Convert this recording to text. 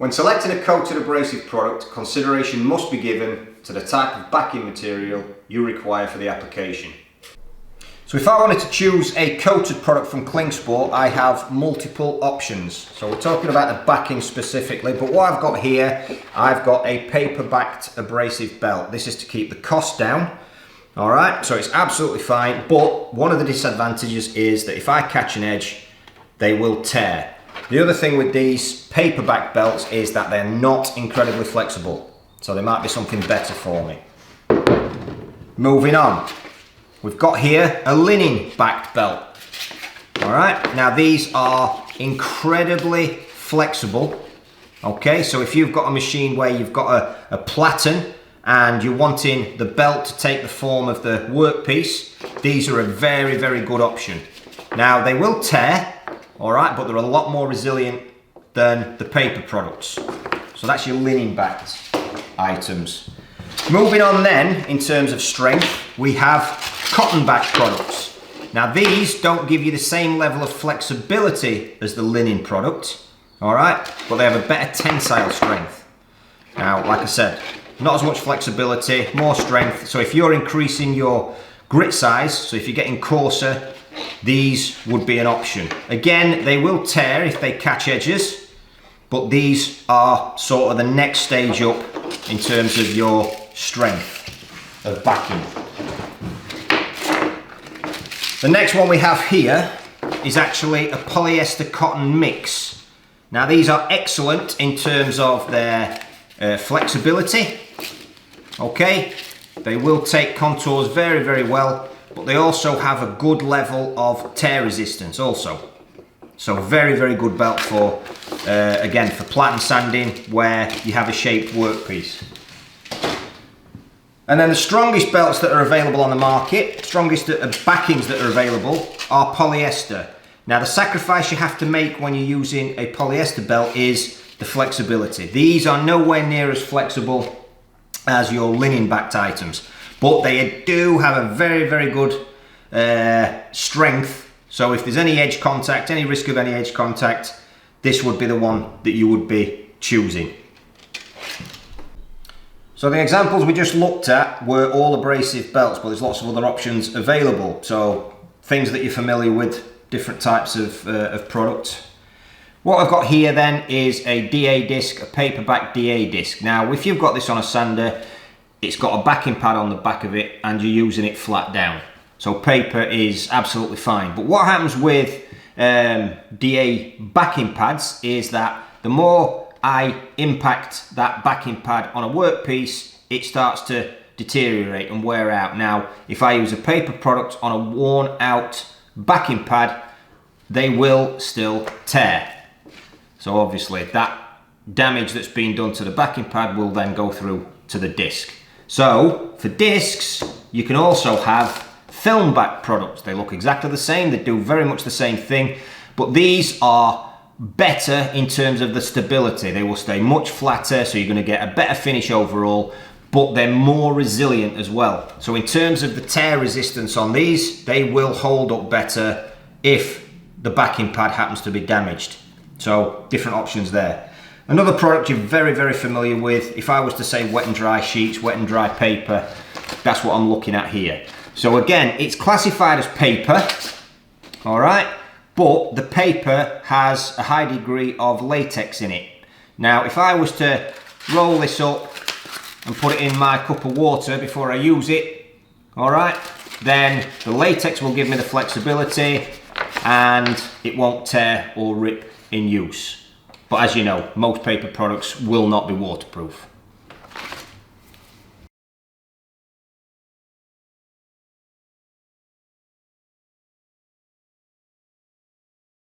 When selecting a coated abrasive product, consideration must be given to the type of backing material you require for the application. So if I wanted to choose a coated product from Klingspor, I have multiple options. So we're talking about the backing specifically, but what I've got here, I've got a paper-backed abrasive belt. This is to keep the cost down. All right, so it's absolutely fine, but one of the disadvantages is that if I catch an edge, they will tear. The other thing with these paper-backed belts is that they're not incredibly flexible, so there might be something better for me. Moving on, we've got here a linen-backed belt. All right, now these are incredibly flexible. Okay, so if you've got a machine where you've got a platen and you're wanting the belt to take the form of the workpiece, these are a very, very good option. Now they will tear, all right, but they're a lot more resilient than the paper products. So that's your linen-backed items. Moving on then, in terms of strength, we have cotton-backed products. Now these don't give you the same level of flexibility as the linen product, all right, but they have a better tensile strength. Now, like I said, not as much flexibility, more strength. So if you're increasing your grit size, so if you're getting coarser, these would be an option. Again, they will tear if they catch edges, but these are sort of the next stage up in terms of your strength of backing. The next one we have here is actually a polyester cotton mix. Now these are excellent in terms of their flexibility. Okay, they will take contours very, very well, but they also have a good level of tear resistance also. So very, very good belt for, again, for platen sanding where you have a shaped workpiece. And then the strongest belts that are available on the market, strongest backings that are available are polyester. Now the sacrifice you have to make when you're using a polyester belt is the flexibility. These are nowhere near as flexible as your linen-backed items, but they do have a very, very good strength. So if there's any edge contact, any risk of any edge contact, this would be the one that you would be choosing. So the examples we just looked at were all abrasive belts, but there's lots of other options available. So things that you're familiar with, different types of product. What I've got here then is a DA disc, a paperback DA disc. Now, if you've got this on a sander, it's got a backing pad on the back of it and you're using it flat down. So paper is absolutely fine. But what happens with DA backing pads is that the more I impact that backing pad on a workpiece, it starts to deteriorate and wear out. Now, if I use a paper product on a worn out backing pad, they will still tear. So obviously that damage that's been done to the backing pad will then go through to the disc. So for discs, you can also have film back products. They look exactly the same, they do very much the same thing, but these are better in terms of the stability. They will stay much flatter, so you're going to get a better finish overall, but they're more resilient as well. So in terms of the tear resistance on these, they will hold up better if the backing pad happens to be damaged. So different options there. Another product you're very, very familiar with, if I was to say wet and dry sheets, wet and dry paper, that's what I'm looking at here. So again, it's classified as paper, all right, but the paper has a high degree of latex in it. Now, if I was to roll this up and put it in my cup of water before I use it, all right, then the latex will give me the flexibility and it won't tear or rip in use. But as you know, most paper products will not be waterproof.